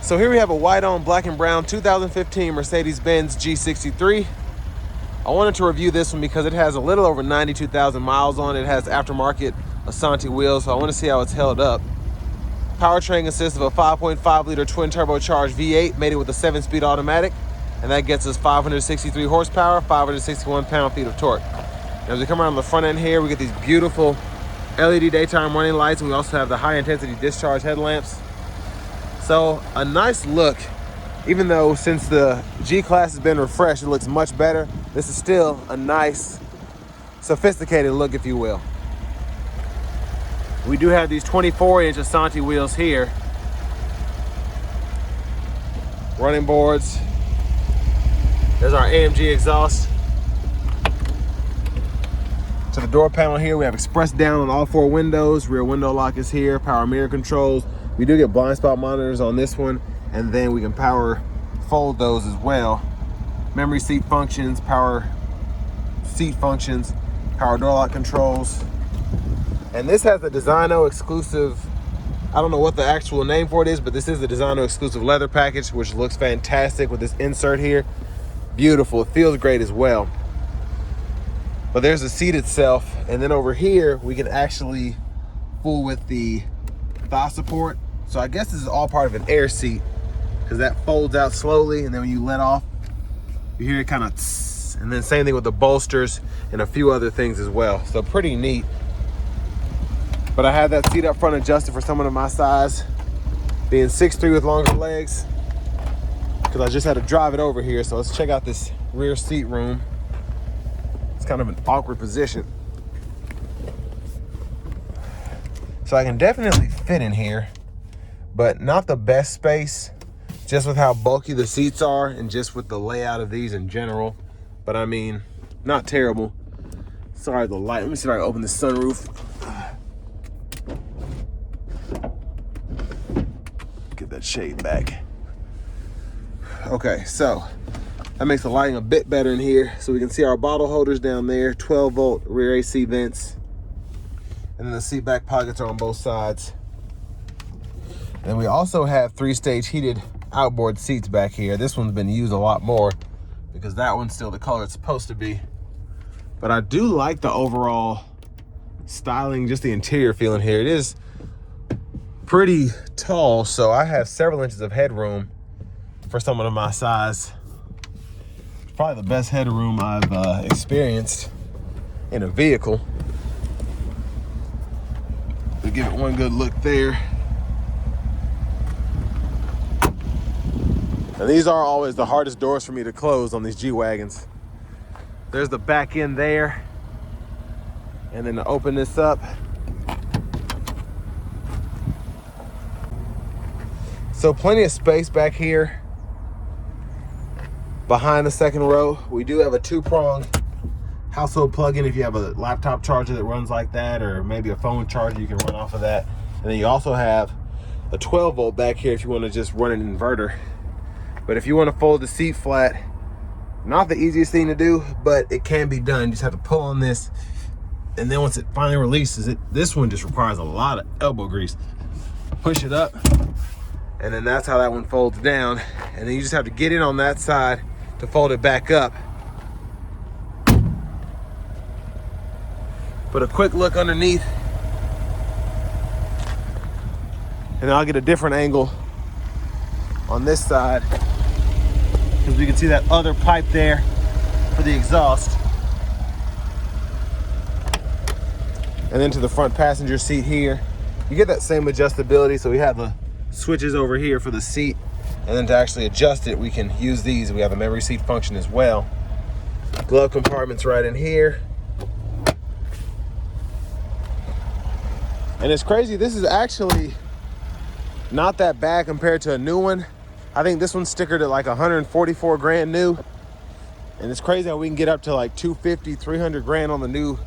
So here we have a white on black and brown 2015 Mercedes-Benz G63. I wanted to review this one because it has a little over 92,000 miles on it. It has aftermarket Asante wheels, so I want to see how it's held up. Powertrain consists of a 5.5 liter twin turbocharged V8 mated with a 7-speed automatic, and that gets us 563 horsepower, 561 pound-feet of torque. And as we come around the front end here, we get these beautiful LED daytime running lights, and we also have the high-intensity discharge headlamps. So a nice look, even though since the G-Class has been refreshed, it looks much better. This is still a nice, sophisticated look, if you will. We do have these 24-inch Asante wheels here. Running boards. There's our AMG exhaust. To the door panel here, we have express down on all 4 windows. Rear window lock is here, power mirror controls. We do get blind spot monitors on this one, and then we can power fold those as well. Memory seat functions, power seat functions, power door lock controls. And this has the Designo exclusive, I don't know what the actual name for it is, but this is the Designo exclusive leather package, which looks fantastic with this insert here. Beautiful, it feels great as well. But there's the seat itself, and then over here, we can actually fool with the thigh support. So I guess this is all part of an air seat, because that folds out slowly, and then when you let off, you hear it kind of tss, and then same thing with the bolsters and a few other things as well. So pretty neat. But I had that seat up front adjusted for someone of my size, being 6'3" with longer legs, because I just had to drive it over here. So let's check out this rear seat room. It's kind of an awkward position. So I can definitely fit in here, but not the best space, just with how bulky the seats are and just with the layout of these in general. But I mean, not terrible. Sorry, the light. Let me see if I can open the sunroof. Get that shade back. Okay, so that makes the lighting a bit better in here. So we can see our bottle holders down there, 12-volt rear AC vents. And then the seat back pockets are on both sides. And we also have 3-stage heated outboard seats back here. This one's been used a lot more because that one's still the color it's supposed to be. But I do like the overall styling, just the interior feeling here. It is pretty tall, so I have several inches of headroom for someone of my size. It's probably the best headroom I've experienced in a vehicle. To give it one good look there. And these are always the hardest doors for me to close on these G-Wagons. There's the back end there. And then to open this up. So plenty of space back here. Behind the second row, we do have a 2-prong household plug-in if you have a laptop charger that runs like that, or maybe a phone charger you can run off of that. And then you also have a 12-volt back here if you want to just run an inverter. But if you want to fold the seat flat, not the easiest thing to do, but it can be done. You just have to pull on this, and then once it finally releases it, this one just requires a lot of elbow grease. Push it up, and then that's how that one folds down. And then you just have to get in on that side to fold it back up. But a quick look underneath, and I'll get a different angle on this side, because we can see that other pipe there for the exhaust. And then to the front passenger seat here, you get that same adjustability. So we have the switches over here for the seat, and then to actually adjust it, we can use these. We have a memory seat function as well. Glove compartments right in here. And it's crazy, this is actually not that bad compared to a new one. I think this one's stickered at like 144 grand new. And it's crazy how we can get up to like 250, 300 grand on the new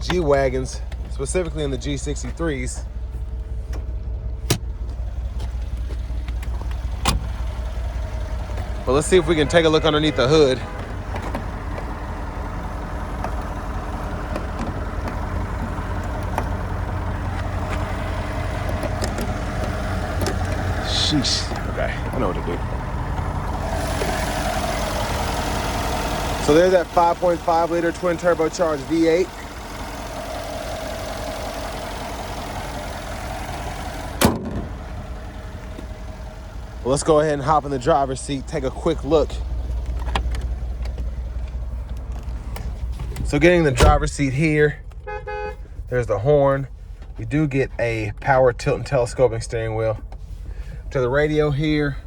G-Wagons, specifically in the G63s. But let's see if we can take a look underneath the hood. Sheesh. Okay, I know what to do. So there's that 5.5 liter twin turbocharged V8. Well, let's go ahead and hop in the driver's seat, take a quick look. So getting the driver's seat here, there's the horn. We do get a power tilt and telescoping steering wheel. To the radio here,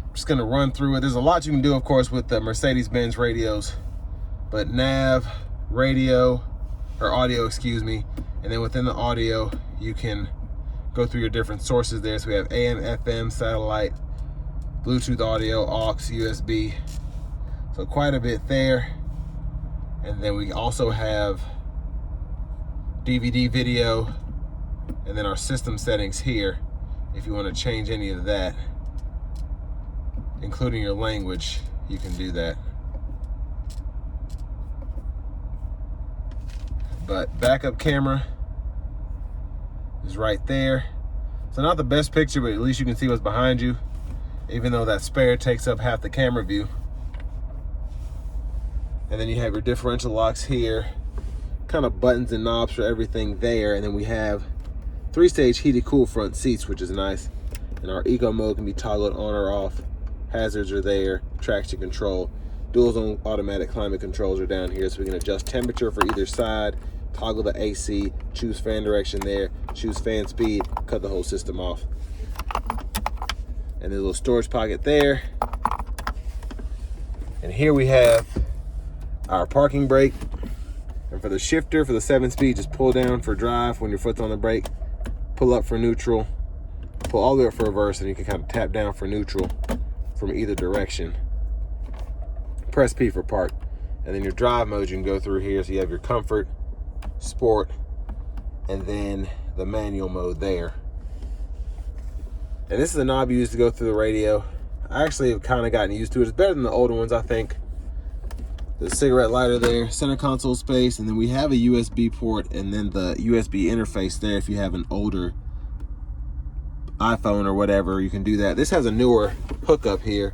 I'm just gonna run through it. There's a lot you can do, of course, with the Mercedes-Benz radios, but nav, radio, or audio, excuse me, and then within the audio, you can go through your different sources there. So we have AM, FM, satellite, Bluetooth audio, aux, USB. So quite a bit there. And then we also have DVD video, and then our system settings here. If you want to change any of that, including your language, you can do that. But backup camera is right there. So not the best picture, but at least you can see what's behind you, even though that spare takes up half the camera view. And then you have your differential locks here, kind of buttons and knobs for everything there. And then we have 3-stage heated cool front seats, which is nice. And our eco mode can be toggled on or off. Hazards are there, traction control. Dual zone automatic climate controls are down here, so we can adjust temperature for either side, toggle the AC, choose fan direction there, choose fan speed, cut the whole system off. And there's a little storage pocket there. And here we have our parking brake. And for the shifter, for the 7-speed, just pull down for drive when your foot's on the brake, pull up for neutral, pull all the way up for reverse, and you can kind of tap down for neutral from either direction. Press P for park. And then your drive mode you can go through here. So you have your comfort, sport, and then the manual mode there. And this is a knob you use to go through the radio. I actually have kind of gotten used to it. It's better than the older ones, I think. The cigarette lighter there, center console space, and then we have a USB port and then the USB interface there. If you have an older iPhone or whatever, you can do that. This has a newer hookup here.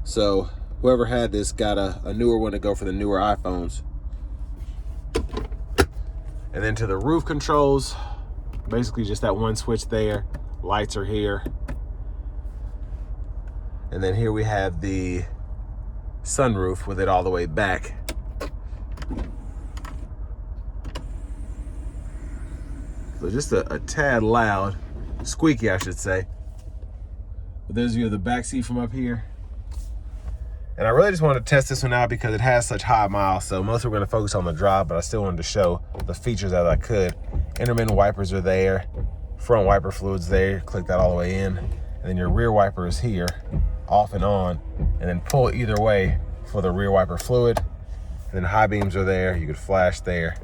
So whoever had this got a newer one to go for the newer iPhones. And then to the roof controls, basically just that one switch there. Lights are here. And then here we have the sunroof with it all the way back. So just a tad loud, squeaky I should say. But there's the back seat from up here. And I really just wanted to test this one out because it has such high miles. So mostly we're gonna focus on the drive, but I still wanted to show the features that I could. Intermittent wipers are there. Front wiper fluid's there. Click that all the way in. And then your rear wiper is here, off and on. And then pull either way for the rear wiper fluid. And then high beams are there. You could flash there.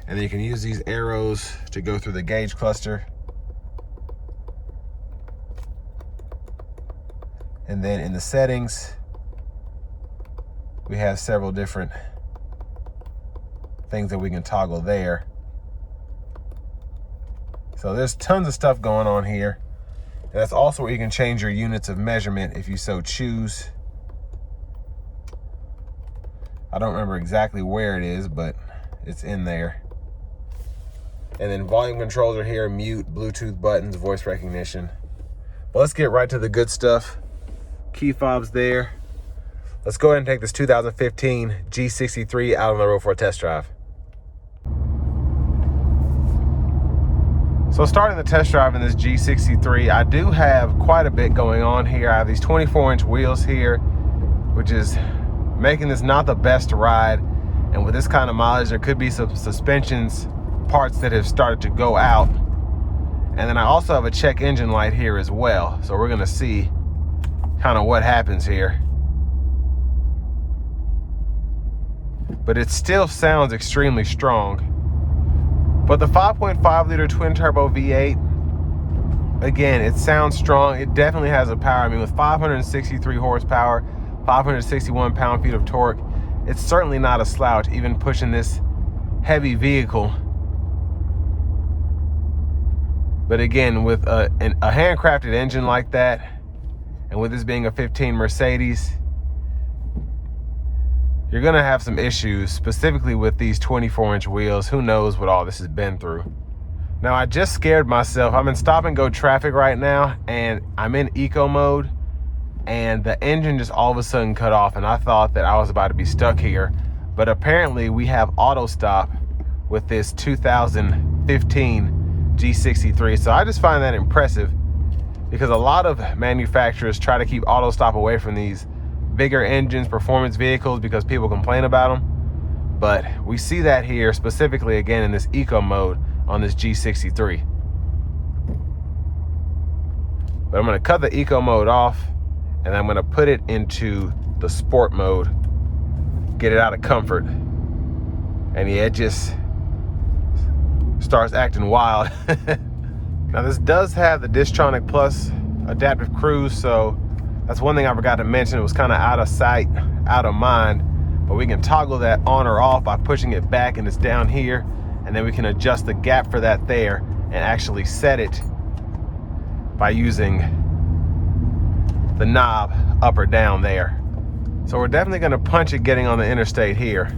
And then you can use these arrows to go through the gauge cluster. And then in the settings, we have several different things that we can toggle there. So there's tons of stuff going on here. And that's also where you can change your units of measurement if you so choose. I don't remember exactly where it is, but it's in there. And then volume controls are here, mute, Bluetooth buttons, voice recognition. Well, let's get right to the good stuff. Key fobs there. Let's go ahead and take this 2015 G63 out on the road for a test drive. So starting the test drive in this G63, I do have quite a bit going on here. I have these 24-inch wheels here, which is making this not the best ride. And with this kind of mileage, there could be some suspensions parts that have started to go out. And then I also have a check engine light here as well. So we're gonna see kind of what happens here. But it still sounds extremely strong. But the 5.5 liter twin turbo V8, again, it sounds strong. It definitely has a power. I mean, with 563 horsepower, 561 pound-feet of torque, it's certainly not a slouch, even pushing this heavy vehicle. But again, with a handcrafted engine like that, and with this being a 15 Mercedes, you're gonna have some issues, specifically with these 24-inch wheels. Who knows what all this has been through. Now, I just scared myself. I'm in stop and go traffic right now, and I'm in eco mode, and the engine just all of a sudden cut off, and I thought that I was about to be stuck here. But apparently we have auto stop with this 2015 G63. So I just find that impressive, because a lot of manufacturers try to keep auto stop away from these bigger engines, performance vehicles, because people complain about them. But we see that here specifically again in this eco mode on this G63. But I'm gonna cut the eco mode off, and I'm gonna put it into the sport mode, get it out of comfort. And yeah, it just starts acting wild. Now this does have the Distronic Plus adaptive cruise, so that's one thing I forgot to mention. It was kind of out of sight, out of mind, but we can toggle that on or off by pushing it back, and it's down here, and then we can adjust the gap for that there and actually set it by using the knob up or down there. So we're definitely gonna punch it getting on the interstate here.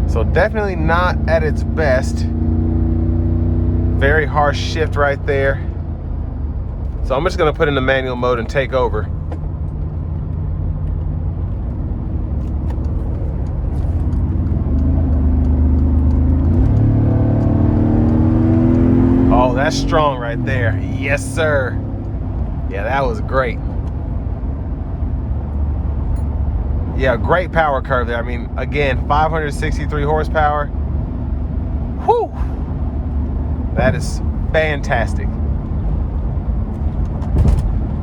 So definitely not at its best. Very harsh shift right there. So I'm just gonna put in the manual mode and take over. Oh, that's strong right there. Yes, sir. Yeah, that was great. Yeah, great power curve there. I mean, again, 563 horsepower. Whew! That is fantastic.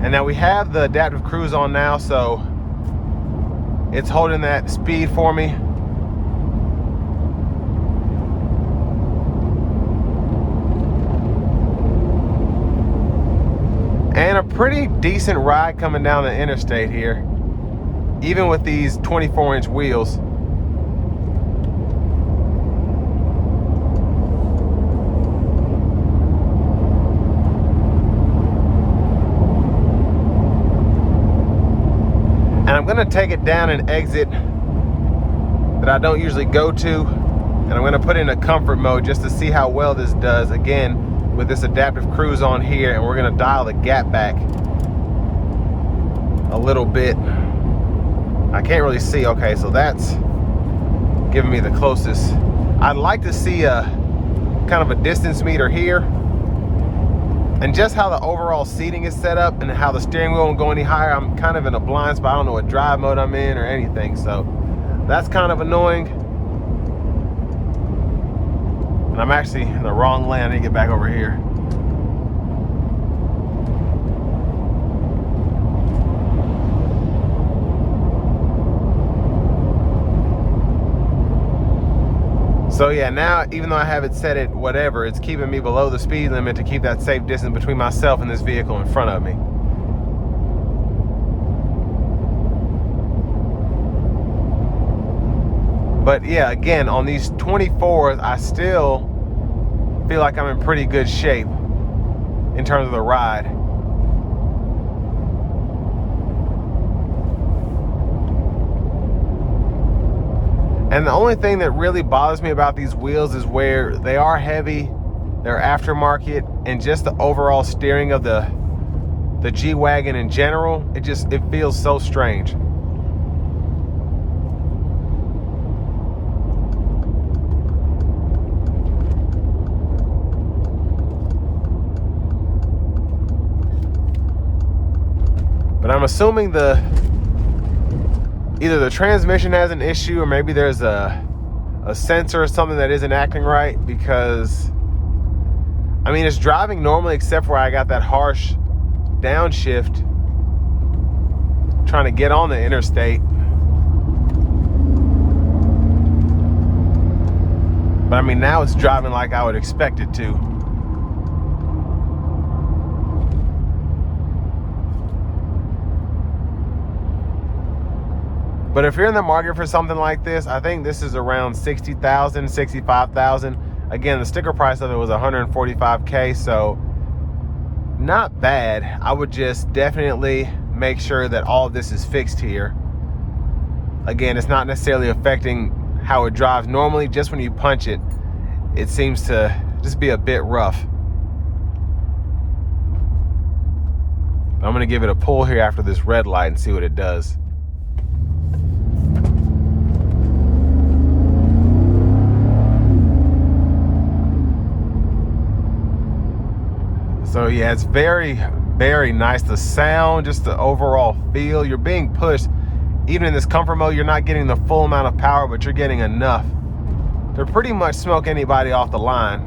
And now we have the adaptive cruise on now, so it's holding that speed for me. And a pretty decent ride coming down the interstate here, even with these 24-inch wheels. And I'm gonna take it down an exit that I don't usually go to, and I'm gonna put it in a comfort mode just to see how well this does, again, with this adaptive cruise on here, and we're gonna dial the gap back a little bit. I can't really see. Okay, so that's giving me the closest. I'd like to see a kind of a distance meter here, and just how the overall seating is set up and how the steering wheel won't go any higher. I'm kind of in a blind spot. I don't know what drive mode I'm in or anything, so that's kind of annoying. And I'm actually in the wrong lane. I need to get back over here. So yeah, now even though I have it set at whatever, it's keeping me below the speed limit to keep that safe distance between myself and this vehicle in front of me. But yeah, again, on these 24s, I still feel like I'm in pretty good shape in terms of the ride. And the only thing that really bothers me about these wheels is where they are heavy, they're aftermarket, and just the overall steering of the G-Wagon in general, it feels so strange. But I'm assuming either the transmission has an issue, or maybe there's a sensor or something that isn't acting right, because I mean, it's driving normally except for I got that harsh downshift trying to get on the interstate. But I mean, now it's driving like I would expect it to. But if you're in the market for something like this, I think this is around 60,000, 65,000. Again, the sticker price of it was 145K, so not bad. I would just definitely make sure that all of this is fixed here. Again, it's not necessarily affecting how it drives. Normally, just when you punch it, it seems to just be a bit rough. I'm gonna give it a pull here after this red light and see what it does. So yeah, it's very, very nice. The sound, just the overall feel, you're being pushed. Even in this comfort mode, you're not getting the full amount of power, but you're getting enough to pretty much smoke anybody off the line.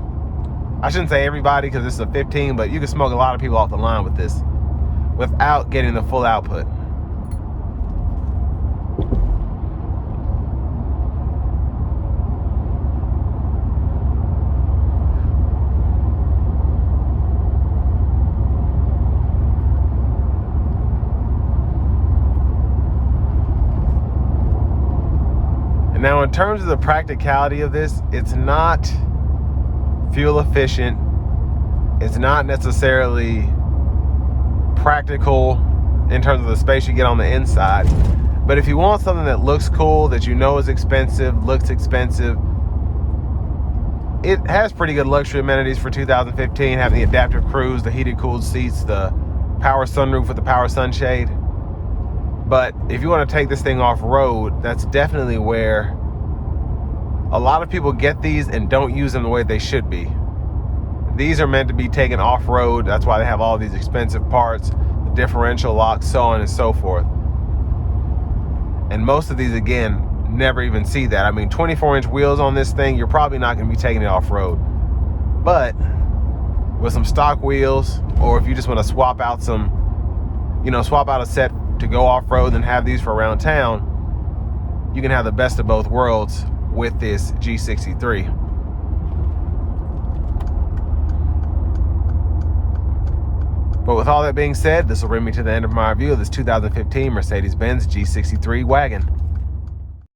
I shouldn't say everybody because this is a 15, but you can smoke a lot of people off the line with this without getting the full output. Now, in terms of the practicality of this, it's not fuel efficient. It's not necessarily practical in terms of the space you get on the inside. But if you want something that looks cool, that you know is expensive, looks expensive, it has pretty good luxury amenities for 2015, having the adaptive cruise, the heated cooled seats, the power sunroof with the power sunshade. But if you want to take this thing off-road, that's definitely where a lot of people get these and don't use them the way they should be. These are meant to be taken off-road. That's why they have all these expensive parts, the differential locks, so on and so forth. And most of these, again, never even see that. I mean, 24-inch wheels on this thing, you're probably not going to be taking it off-road. But with some stock wheels, or if you just want to swap out some, swap out a set to go off-road and have these for around town, you can have the best of both worlds with this G63. But with all that being said, this will bring me to the end of my review of this 2015 Mercedes-Benz G63 Wagon.